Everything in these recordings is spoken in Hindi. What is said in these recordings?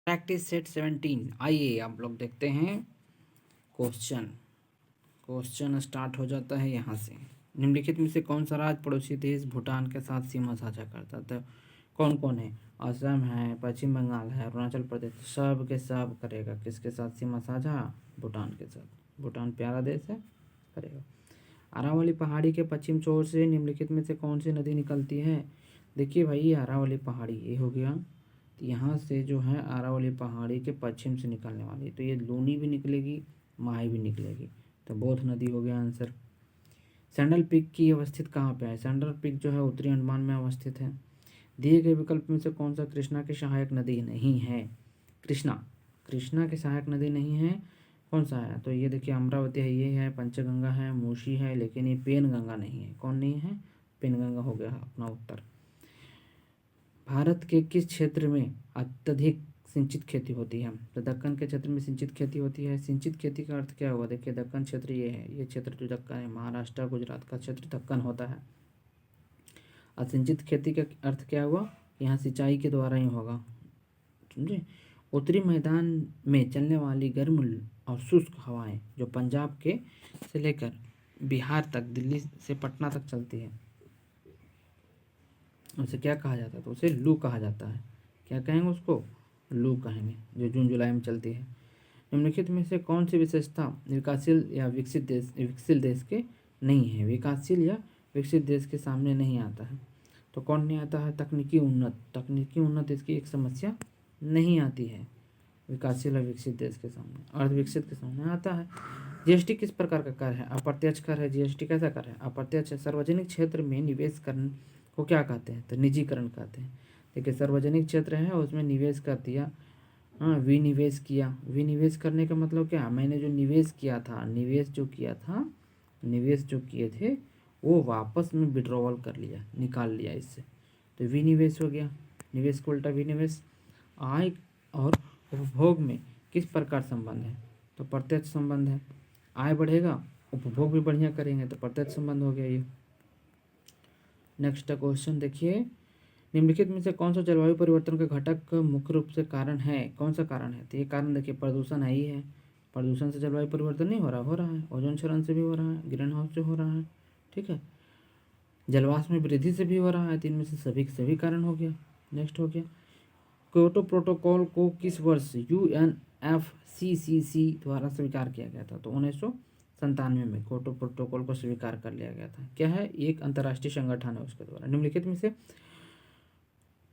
Practice set 17। आइए आप लोग देखते हैं क्वेश्चन स्टार्ट हो जाता है यहाँ से। निम्नलिखित में से कौन सा राज्य पड़ोसी देश भूटान के साथ सीमा साझा करता था? कौन कौन है? असम है, पश्चिम बंगाल है, अरुणाचल प्रदेश। सब के सब करेगा किसके साथ सीमा साझा? भूटान के साथ। भूटान प्यारा देश है, करेगा। अरावली पहाड़ी के पश्चिम छोर से निम्नलिखित में से कौन सी नदी निकलती है? देखिए भाई, अरावली पहाड़ी ये हो गया, तो यहाँ से जो है अरावली पहाड़ी के पश्चिम से निकलने वाली है, तो ये लूनी भी निकलेगी, माही भी निकलेगी, तो बोथ नदी हो गया आंसर। सैंडल पीक की अवस्थित कहाँ पे है? सैंडल पीक जो है उत्तरी अंडमान में अवस्थित है। दिए गए विकल्प में से कौन सा कृष्णा की सहायक नदी नहीं है? कृष्णा की सहायक नदी नहीं है, कौन सा है? तो ये देखिए, अमरावती है, ये है, पंचगंगा है, मूसी है, लेकिन ये पेनगंगा नहीं है। कौन नहीं है? पेनगंगा हो गया अपना उत्तर। भारत के किस क्षेत्र में अत्यधिक सिंचित खेती होती है? तो दक्कन के क्षेत्र में सिंचित खेती होती है। सिंचित खेती का अर्थ क्या हुआ? देखिए, दक्कन क्षेत्र ये है, ये क्षेत्र जो दक्कन है, महाराष्ट्र गुजरात का क्षेत्र दक्कन होता है। असिंचित खेती का अर्थ क्या हुआ? यहाँ सिंचाई के द्वारा ही होगा, समझे। उत्तरी मैदान में चलने वाली गर्म और शुष्क हवाएं जो पंजाब के से लेकर बिहार तक, दिल्ली से पटना तक चलती है, उसे क्या कहा जाता है? तो उसे लू कहा जाता है। क्या कहेंगे उसको? लू कहेंगे, जो जून जुलाई में चलती है। निम्नलिखित में से कौन सी विशेषता विकासशील या विकसित देश के नहीं है? विकासशील या विकसित देश के सामने नहीं आता है, तो कौन नहीं आता है? तकनीकी उन्नत इसकी एक समस्या नहीं आती है विकासशील और विकसित देश के सामने। अर्धविकसित के सामने आता है। जीएसटी किस प्रकार का कर है? अप्रत्यक्ष कर है। जीएसटी कैसा कर है? अप्रत्यक्ष है। सार्वजनिक क्षेत्र में निवेश करने को क्या कहते हैं? तो निजीकरण कहते हैं। देखिए, सार्वजनिक क्षेत्र है, उसमें निवेश कर दिया, हाँ, विनिवेश किया। विनिवेश करने का मतलब क्या? मैंने जो निवेश किया था, निवेश जो किए थे वो वापस में विड्रॉवल कर लिया, निकाल लिया इससे, तो विनिवेश हो गया। निवेश को उल्टा विनिवेश। आय और उपभोग में किस प्रकार संबंध है? तो प्रत्यक्ष संबंध है। आय बढ़ेगा, उपभोग भी बढ़िया करेंगे, तो प्रत्यक्ष संबंध हो गया ये। नेक्स्ट क्वेश्चन देखिए, निम्नलिखित में से कौन सा जलवायु परिवर्तन का घटक मुख्य रूप से कारण है? कौन सा कारण है? तो ये कारण देखिए, प्रदूषण है ही है। प्रदूषण से जलवायु परिवर्तन नहीं हो रहा है। ओजोन क्षरण से भी हो रहा है, ग्रीन हाउस से हो रहा है, ठीक है। जलवाष्प में वृद्धि से भी हो रहा है, तो इनमें से सभी कारण हो गया। नेक्स्ट हो गया, क्योटो प्रोटोकॉल को किस वर्ष UNFCCC द्वारा स्वीकार किया गया था? तो 1997 में क्योटो प्रोटोकॉल को स्वीकार कर लिया गया था। क्या है? एक अंतर्राष्ट्रीय संगठन है, उसके द्वारा। निम्नलिखित में से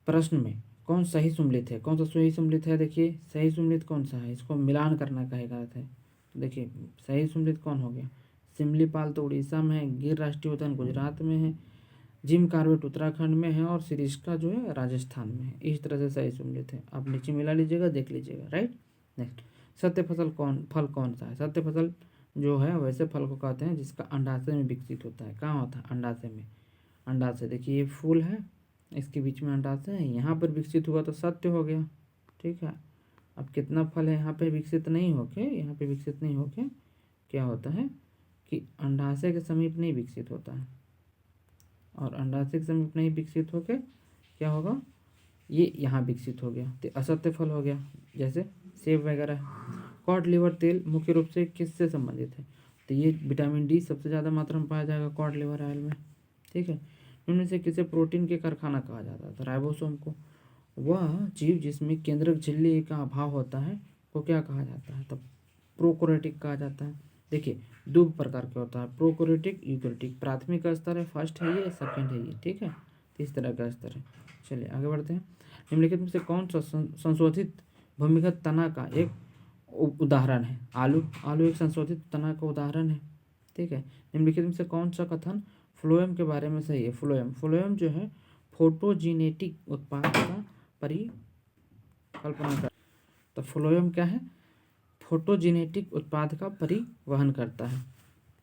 प्रश्न में कौन सही सम्मिलित है? कौन सा सही सम्मिलित है? देखिए, सही सम्मिलित कौन सा है? इसको मिलान करना कहेगा था। तो देखिए, सही सम्मिलित कौन हो गया? सिमलीपाल तो उड़ीसा में है, गिर राष्ट्रीय उद्यान गुजरात में है, जिम कॉर्बेट उत्तराखंड में है, और सिरिस्का जो है राजस्थान में है। इस तरह से सही सम्मिलित है। आप नीचे मिला लीजिएगा, देख लीजिएगा, राइट। नेक्स्ट, सत्य फल कौन सा है? सत्य फसल जो है वैसे फल को कहते हैं जिसका अंडाशय में विकसित होता है। कहाँ होता है? अंडाशय में। अंडाशय देखिए, ये फूल है, इसके बीच में अंडाशय है, यहाँ पर विकसित हुआ तो सत्य हो गया, ठीक है। अब कितना फल है यहाँ पे विकसित नहीं होके क्या होता है कि अंडाशय के समीप नहीं विकसित होता है, और अंडाशय के समीप नहीं विकसित होके क्या होगा? ये यहाँ विकसित हो गया, तो असत्य फल हो गया, जैसे सेब वगैरह। कॉड लिवर तेल मुख्य रूप से किससे संबंधित है? तो ये विटामिन डी सबसे ज़्यादा मात्रा में पाया जाएगा कॉड लिवर ऑयल में, ठीक है। इनमें से किसे प्रोटीन के कारखाना कहा जाता है? तो राइबोसोम को। वह जीव जिसमें केंद्रक झिल्ली का अभाव होता है को क्या कहा जाता है? तो प्रोकैरियोटिक कहा जाता है। देखिए, दो प्रकार के होता है, प्रोकैरियोटिक, यूकैरियोटिक। प्राथमिक का स्तर है, फर्स्ट है ये, सेकंड है ये, ठीक है। इस तरह का स्तर है। चलिए आगे बढ़ते हैं। निम्नलिखित में से कौन सा संशोधित भूमिगत तना का एक उदाहरण है? आलू एक संशोधित तना का उदाहरण है, ठीक है। निम्नलिखित में से कौन सा कथन फ्लोएम के बारे में सही है? फ्लोएम जो है फोटोजेनेटिक उत्पाद का परिकल्पना कर, तो फ्लोएम क्या है? फोटोजेनेटिक उत्पाद का परिवहन करता है,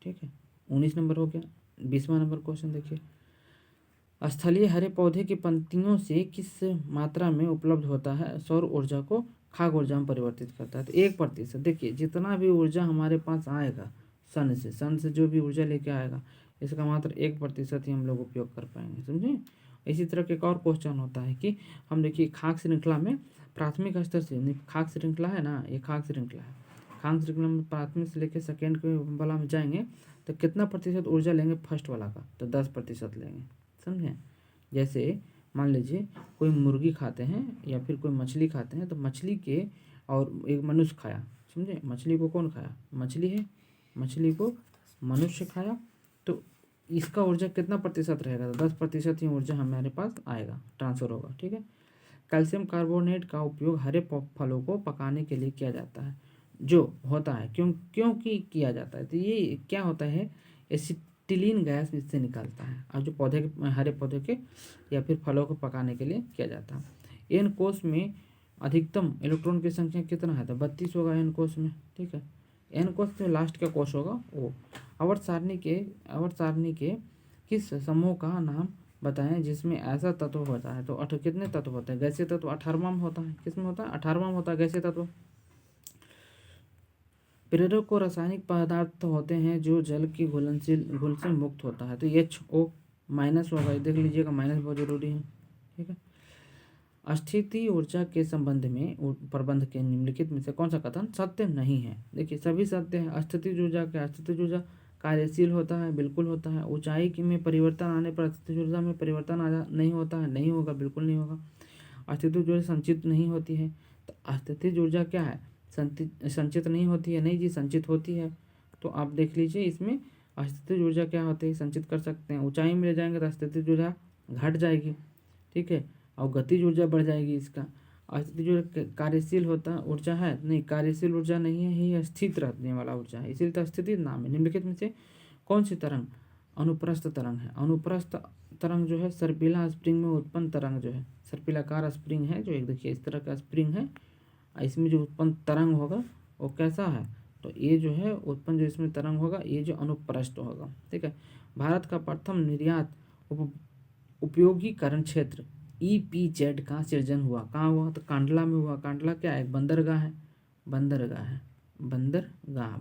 ठीक है। 19 नंबर हो गया। 20वां नंबर क्वेश्चन देखिए, स्थलीय हरे पौधे की पंक्तियों से किस मात्रा में उपलब्ध होता है सौर ऊर्जा को खाद्य ऊर्जा में परिवर्तित करता है? तो 1%। देखिए, जितना भी ऊर्जा हमारे पास आएगा सन से जो भी ऊर्जा लेके आएगा, इसका मात्र 1% ही हम लोग उपयोग कर पाएंगे, समझे। इसी तरह के एक और क्वेश्चन होता है कि हम देखिए खाद्य श्रृंखला में प्राथमिक स्तर से, खाद्य श्रृंखला है ना, ये खाद्य श्रृंखला है, खाद्य श्रृंखला में प्राथमिक से लेकर सेकेंड के वाला में जाएंगे तो कितना प्रतिशत ऊर्जा लेंगे फर्स्ट वाला का, तो 10% लेंगे, समझे। जैसे मान लीजिए कोई मुर्गी खाते हैं या फिर कोई मछली खाते हैं, तो मछली के और एक मनुष्य खाया, समझे, मछली को कौन खाया, मछली है, मछली को मनुष्य खाया, तो इसका ऊर्जा कितना प्रतिशत रहेगा, तो 10% ही ऊर्जा हमारे पास आएगा, ट्रांसफर होगा, ठीक है। कैल्शियम कार्बोनेट का उपयोग हरे फलों को पकाने के लिए किया जाता है, जो होता है क्योंकि किया जाता है, तो ये क्या होता है, एसिटिलीन गैस इससे निकलता है, और जो पौधे के, हरे पौधे के या फिर फलों को पकाने के लिए किया जाता है। एन कोश में अधिकतम इलेक्ट्रॉन की संख्या कितना है, तो 32 होगा एन कोश में, ठीक है। एन कोश में लास्ट का कोश होगा वो। आवर्त सारणी के किस समूह का नाम बताएं जिसमें ऐसा तत्व होता है, तो कितने तत्व होते हैं, गैसीय तत्व 18वां होता है, किसमें होता है, 18वां होता है गैसीय तत्व। प्रेरक को रासायनिक पदार्थ होते हैं जो जल की घुल से मुक्त होता है, तो HO- होगा, देख लीजिएगा, माइनस बहुत जरूरी है, ठीक है। अस्थितीय ऊर्जा के संबंध में प्रबंध के निम्नलिखित में से कौन सा कथन सत्य नहीं है, देखिए सभी सत्य है। अस्थितीय ऊर्जा कार्यशील होता है, बिल्कुल होता है। ऊंचाई में परिवर्तन आने पर अस्थितीय ऊर्जा में परिवर्तन नहीं होता है, नहीं होगा, बिल्कुल नहीं होगा। अस्थितीय ऊर्जा संचित नहीं होती है, तो अस्थितीय ऊर्जा क्या है, संचित नहीं होती है, नहीं जी संचित होती है। तो आप देख लीजिए इसमें अस्थितीय ऊर्जा क्या होती है, संचित कर सकते हैं। ऊंचाई में ले जाएंगे तो अस्थितीय ऊर्जा घट जाएगी, ठीक है, और गतिज ऊर्जा बढ़ जाएगी। इसका अस्थितीय ऊर्जा कार्यशील होता ऊर्जा है, नहीं कार्यशील ऊर्जा नहीं है, ये स्थित रहने वाला ऊर्जा है, इसीलिए तो स्थिति नाम है। निम्नलिखित में से कौन सी तरंग अनुप्रस्थ तरंग है, अनुप्रस्थ तरंग जो है सर्पिला स्प्रिंग में उत्पन्न तरंग जो है, सर्पिलाकार स्प्रिंग है जो एक, देखिए इस तरह का स्प्रिंग है, इसमें जो उत्पन्न तरंग होगा वो कैसा है, तो ये जो है उत्पन्न जो इसमें तरंग होगा ये जो अनुप्रस्थ होगा, ठीक है। भारत का प्रथम निर्यात उपयोगीकरण क्षेत्र EPZ का सृजन हुआ, कहाँ हुआ, तो कांडला में हुआ। कांडला क्या है, बंदरगाह है,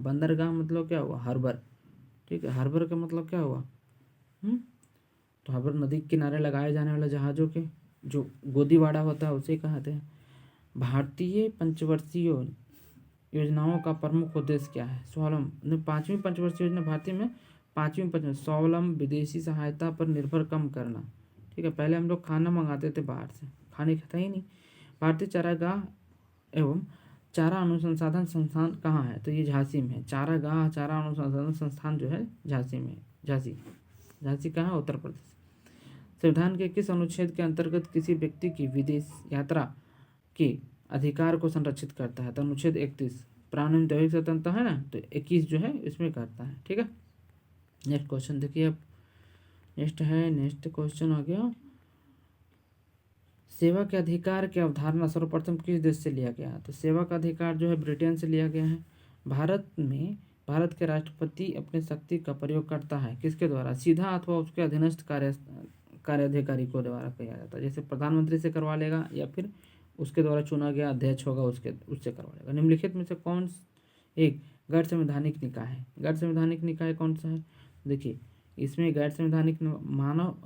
बंदरगाह मतलब क्या हुआ, हार्बर, ठीक है। हार्बर का मतलब क्या हुआ, तो हार्बर नदी के किनारे लगाए जाने वाले जहाज़ों के जो गोदीवाड़ा होता है उसे कहते हैं। भारतीय पंचवर्षीय योजनाओं का प्रमुख उद्देश्य क्या है, स्वावलंबन, पांचवी पंचवर्षीय योजना भारतीय में पांचवी पंच स्वावलंबन, विदेशी सहायता पर निर्भर कम करना, ठीक है। पहले हम लोग खाना मंगाते थे बाहर से, खाने खाता ही नहीं। भारतीय चारागाह एवं चारा अनुसंधान संस्थान कहाँ है, तो ये झांसी में है। चारागाह चारा अनुसंधान संस्थान जो है झांसी में, झांसी कहाँ है, उत्तर प्रदेश। संविधान के किस अनुच्छेद के अंतर्गत किसी व्यक्ति की विदेश यात्रा के अधिकार को संरक्षित करता है, तो अनुच्छेद 31। प्राणिक दैविक स्वतंत्रता है ना, तो 21 जो है इसमें करता है, ठीक है। नेक्स्ट क्वेश्चन देखिए अब, नेक्स्ट क्वेश्चन आ गया, सेवा के अधिकार की अवधारणा सर्वप्रथम किस देश से लिया गया है, तो सेवा का अधिकार जो है ब्रिटेन से लिया गया है। भारत के राष्ट्रपति अपने शक्ति का प्रयोग करता है किसके द्वारा, सीधा अथवा उसके अधीनस्थ कार्याधिकारी को द्वारा किया जाता है, जैसे प्रधानमंत्री से करवा लेगा या फिर उसके द्वारा चुना गया अध्यक्ष होगा उससे करवा लेगा। निम्नलिखित में से कौन एक गैर संवैधानिक निकाय है, गैर संवैधानिक निकाय कौन सा है, देखिए इसमें गैर संवैधानिक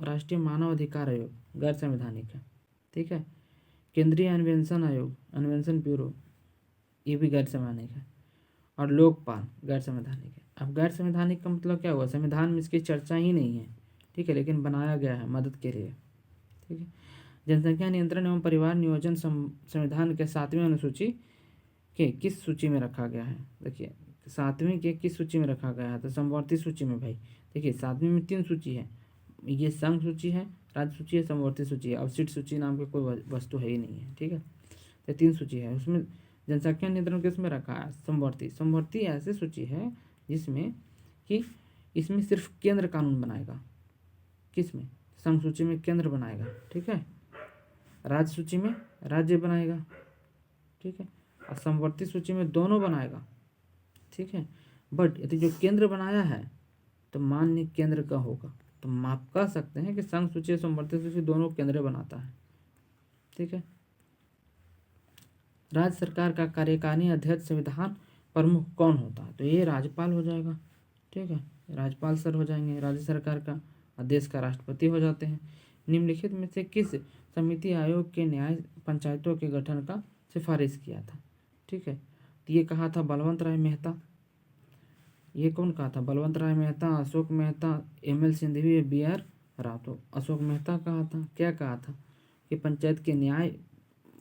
राष्ट्रीय मानव अधिकार आयोग गैर संवैधानिक है, ठीक है। केंद्रीय अन्वेषण आयोग, अन्वेषण ब्यूरो, ये भी गैर संवैधानिक है। और लोकपाल गैर संवैधानिक है। अब गैर संवैधानिक का मतलब क्या हुआ, संविधान में इसकी चर्चा ही नहीं है, ठीक है, लेकिन बनाया गया है मदद के लिए, ठीक है। जनसंख्या नियंत्रण एवं परिवार नियोजन संविधान के 7वीं अनुसूची के किस सूची में रखा गया है, देखिए 7वीं के किस सूची में रखा गया है, तो समवर्ती सूची में भाई। देखिए 7वीं में 3 सूची है, ये संघ सूची है, राज्य सूची है, समवर्ती सूची है। अवशिष्ट सूची नाम की कोई वस्तु है ही नहीं है, ठीक है। तो 3 सूची है, उसमें जनसंख्या नियंत्रण किस में रखा है, समवर्ती ऐसी सूची है जिसमें कि इसमें सिर्फ केंद्र कानून बनाएगा, किसमें, संघ सूची में केंद्र बनाएगा, ठीक है। राज्य सूची में राज्य बनाएगा, ठीक है, और समवर्ती सूची में दोनों बनाएगा, ठीक है। बट यदि जो केंद्र बनाया है तो मान्य केंद्र का होगा, तो आप कह सकते हैं कि संघ सूची और समवर्ती सूची दोनों केंद्र बनाता है, ठीक है। राज्य सरकार का कार्यकारी अध्यक्ष संविधान प्रमुख कौन होता है, तो ये राज्यपाल हो जाएगा, ठीक है, राज्यपाल सर हो जाएंगे राज्य सरकार का, और देश का राष्ट्रपति हो जाते हैं। निम्नलिखित में से किस समिति आयोग के न्याय पंचायतों के गठन का सिफारिश किया था? ठीक है, तो ये कहा था बलवंत राय मेहता। ये कौन कहा था? बलवंत राय मेहता, अशोक मेहता, एमएल सिंघवी, बीआर राव। तो अशोक मेहता कहा था। क्या कहा था? कि पंचायत के न्याय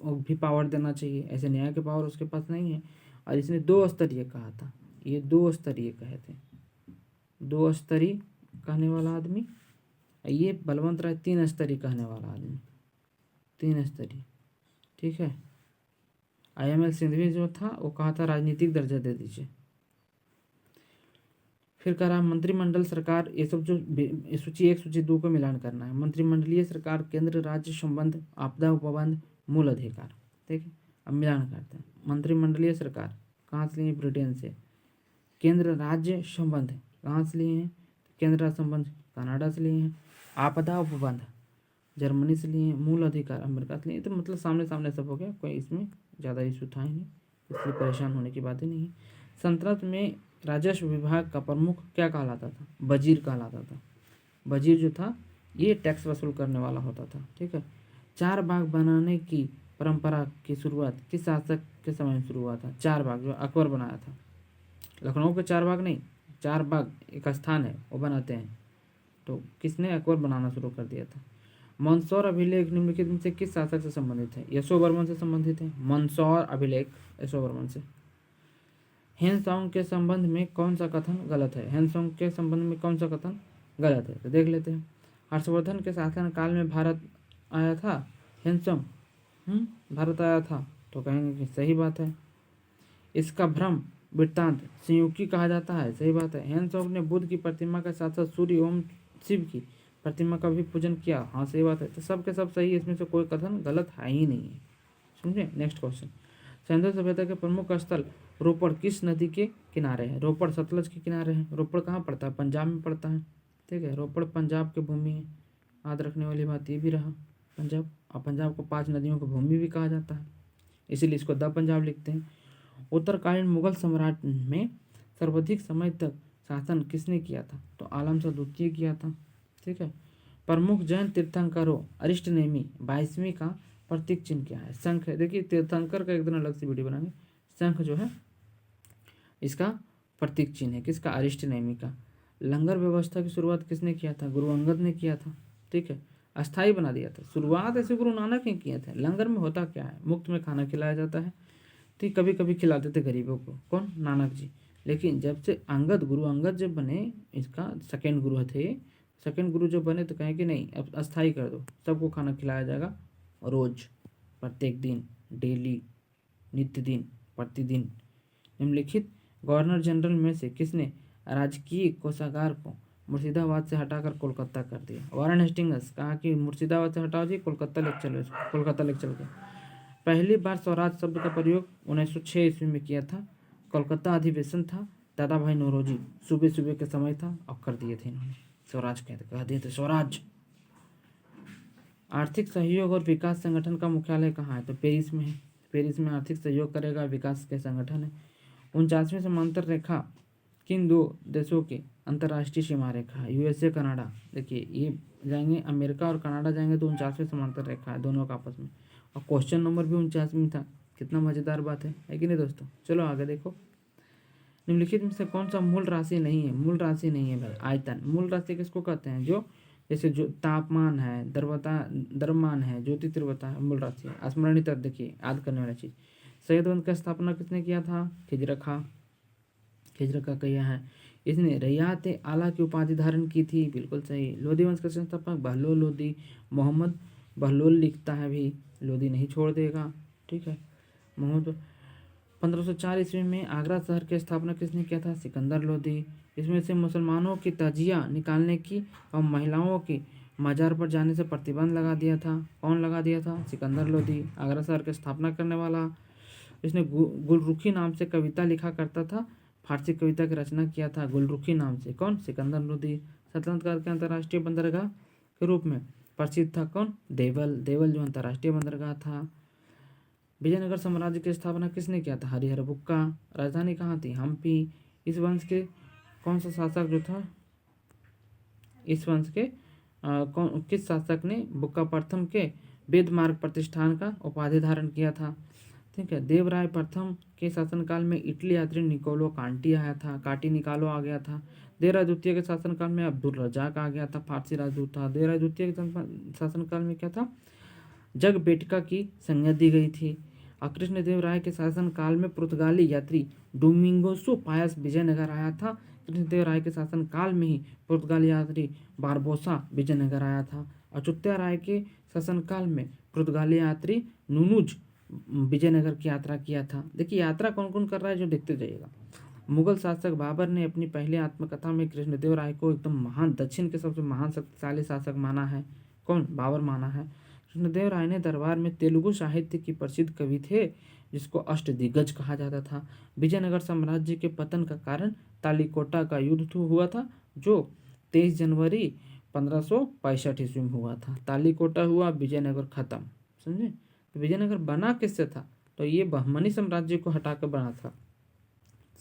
भी पावर देना चाहिए, ऐसे न्याय के पावर उसके पास नहीं है। और इसने 2 स्तरीय कहा था। ये 2 स्तरीय कहे थे, 2 स्तरीय कहने वाला आदमी। ये बलवंत राय 3 स्तरीय कहने वाला आदमी, 3 स्तरीय। ठीक है, IML सिंघवी जो था वो कहा था राजनीतिक दर्जा दे दीजिए। फिर कह रहा मंत्रिमंडल सरकार, ये सब जो सूची 1 सूची 2 को मिलान करना है। मंत्रिमंडलीय सरकार, केंद्र राज्य संबंध, आपदा उपबंध, मूल अधिकार। ठीक है, अब मिलान करते हैं। मंत्रिमंडलीय सरकार कहाँ से लिए? ब्रिटेन से। केंद्र राज्य संबंध कहाँ से लिए हैं? केंद्र राज्य संबंध कनाडा से लिए हैं। आपदा उपबंध जर्मनी से लिए हैं। मूल अधिकार अमेरिका से लिए। तो मतलब सामने सामने सब हो गया, कोई इसमें ज़्यादा इशू था ही नहीं, इसलिए परेशान होने की बात ही नहीं है। संतत में राजस्व विभाग का प्रमुख क्या कहलाता था? वजीर कहलाता था। वजीर जो था ये टैक्स वसूल करने वाला होता था। ठीक है, 4 बाग बनाने की परंपरा की शुरुआत किस शासक के समय में शुरू हुआ था? 4 बाग जो अकबर बनाया था। लखनऊ के 4 बाग नहीं, 4 बाग एक स्थान है वो बनाते हैं, तो किसने? अकबर बनाना शुरू कर दिया था। मंदसौर अभिलेख निम्नलिखित में से किस शासक से संबंधित है? यशोवर्मन से संबंधित है। मंदसौर अभिलेख यशोवर्मन से। हेनसोंग के संबंध में कौन सा कथन गलत है? हेनसोंग के संबंध में कौन सा कथन गलत है? तो देख लेते हैं। हर्षवर्धन के शासनकाल में भारत आया था हेनसोंग, भारत आया था, तो कहेंगे कि सही बात है। इसका भ्रम वृत्तांत संयुक्ति कहा जाता है, सही बात है। हेनसोंग ने बुद्ध की प्रतिमा के साथ साथ सूर्य एवं शिव की प्रतिमा का भी पूजन किया, हाँ सही बात है। तो सब के सब सही है, इसमें से कोई कथन गलत है ही नहीं है। समझे? Next question. सिंधु सभ्यता के प्रमुख स्थल रोपड़ किस नदी के किनारे है? रोपड़ सतलज के किनारे है। रोपड़ कहाँ पड़ता है? पंजाब में पड़ता है। ठीक है, रोपड़ पंजाब की भूमि है। याद रखने वाली बात ये भी रहा पंजाब, और पंजाब को 5 नदियों की भूमि भी कहा जाता है, इसीलिए इसको द पंजाब लिखते हैं। उत्तरकालीन मुगल सम्राट में सर्वाधिक समय तक शासन किसने किया था? तो आलम शाह द्वितीय किया था। ठीक है, प्रमुख जैन तीर्थंकरों अरिष्ट नेमी 22वीं का प्रतीक चिन्ह क्या है? शंख है। देखिए तीर्थंकर का एक दिन अलग से वीडियो बनाएंगे। शंख जो है इसका प्रतीक चिन्ह है, किसका? अरिष्ट नेमी का। लंगर व्यवस्था की शुरुआत किसने किया था? गुरु अंगद ने किया था। ठीक है, अस्थाई बना दिया था। शुरुआत ऐसे गुरु नानक ने किए थे। लंगर में होता क्या है? मुफ्त में खाना खिलाया जाता है। ठीक, कभी कभी खिलाते थे गरीबों को, कौन? नानक जी। लेकिन जब से अंगद, गुरु अंगद जब बने, इसका सेकेंड गुरु थे, सेकेंड गुरु जब बने तो कहें कि नहीं अब अस्थाई कर दो, सबको खाना खिलाया जाएगा रोज, प्रत्येक दिन, डेली, नित्य दिन, प्रतिदिन। निम्नलिखित गवर्नर जनरल में से किसने राजकीय कोषागार को मुर्शिदाबाद से हटाकर कोलकाता कर दिया? वारन हेस्टिंग्स कहा कि मुर्शिदाबाद से हटाओ जी, कोलकाता लेके चलो इसको, कोलकाता लेके चल गए। पहली बार स्वराज शब्द का प्रयोग 1906 ईस्वी में किया था। कोलकाता अधिवेशन था, दादा भाई नौरोजी सुबह सुबह के समय था और कर दिए थे इन्होंने, स्वराज कह दिए थे स्वराज। आर्थिक सहयोग और विकास संगठन का मुख्यालय कहाँ है? तो पेरिस में है। पेरिस में आर्थिक सहयोग करेगा, विकास के संगठन है। 49वीं समांतर रेखा किन 2 देशों की अंतर्राष्ट्रीय सीमा रेखा है? USA Canada. देखिए ये जाएंगे अमेरिका और कनाडा जाएंगे तो 49वीं समांतर रेखा है दोनों का आपस में, और क्वेश्चन नंबर भी 49वीं था। कितना मज़ेदार बात है कि नहीं दोस्तों? चलो आगे देखो। निम्नलिखित में से कौन सा मूल राशि नहीं है? मूल राशि नहीं है भाई, आयतन। मूल राशि किसको कहते हैं? जो जैसे जो तापमान है, द्रव्यमान है, ज्योति तीव्रता है, मूल राशि है। स्मरणीय तर्क देखिए, याद करने वाली चीज़। सैयद वंश का स्थापना किसने किया था? खिजरखा किया है। इसने रैयात आला की उपाधि धारण की थी, बिल्कुल सही। लोधी वंश का संस्थापक बहलोल लोधी, मोहम्मद बहलोल लिखता है भी, लोधी नहीं छोड़ देगा। ठीक है, मोहम्मद 1504 ईस्वी में आगरा शहर की स्थापना किसने किया था? सिकंदर लोधी। इसमें से मुसलमानों की तजिया निकालने की और महिलाओं की मजार पर जाने से प्रतिबंध लगा दिया था। कौन लगा दिया था? सिकंदर लोधी, आगरा शहर की स्थापना करने वाला। इसने गुलरुखी नाम से कविता लिखा करता था, फारसी कविता की रचना किया था गुलरुखी नाम से। कौन? सिकंदर लोधी। सल्तनत के अंतर्राष्ट्रीय बंदरगाह के रूप में प्रसिद्ध था कौन? देवल। देवल जो अंतर्राष्ट्रीय बंदरगाह था। विजयनगर साम्राज्य की स्थापना किसने किया था? हरिहर बुक्का। राजधानी कहाँ थी? हम्पी। इस वंश के कौन सा शासक जो था? इस वंश के किस शासक ने बुक्का प्रथम के वेद मार्ग प्रतिष्ठान का उपाधि धारण किया था? ठीक है, देवराय प्रथम के शासनकाल में इटली यात्री निकोलो कांटी आया था, काटी निकालो आ गया था। देवराय द्वितीय के शासनकाल में अब्दुल रजाक आ गया था, फारसी राजदूत था। देवराय द्वितीय के शासनकाल में क्या था? जग बेटिका की संज्ञा दी गई थी। और कृष्णदेव राय के शासनकाल में पुर्तगाली यात्री डोमिंगोसो पायस विजयनगर आया था। कृष्णदेव राय के शासनकाल में ही पुर्तगाली यात्री बारबोसा विजयनगर आया था। अचुत्या राय के शासनकाल में पुर्तगाली यात्री नुनुज विजयनगर की यात्रा किया था। देखिए यात्रा कौन कौन कर रहा है जो देखते जाइएगा। मुगल शासक बाबर ने अपनी पहली आत्मकथा में कृष्णदेव राय को एकदम महान, दक्षिण के सबसे महान शक्तिशाली शासक माना है। कौन? बाबर माना है। कृष्णदेव राय ने दरबार में तेलुगु साहित्य की प्रसिद्ध कवि थे जिसको अष्टदिग्गज कहा जाता था। विजयनगर साम्राज्य के पतन का कारण तालीकोटा का युद्ध हुआ था जो 23 जनवरी 1565 ईस्वी में हुआ था। तालीकोटा हुआ, विजयनगर खत्म। समझे? तो विजयनगर बना किससे था? तो ये बहमनी साम्राज्य को हटाकर बना था।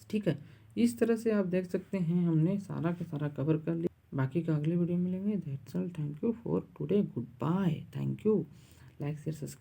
ठीक है, इस तरह से आप देख सकते हैं हमने सारा का सारा कवर कर लिया। बाकी का अगले वीडियो में मिलेंगे। That's all, thank you for today, goodbye, thank you, like share subscribe.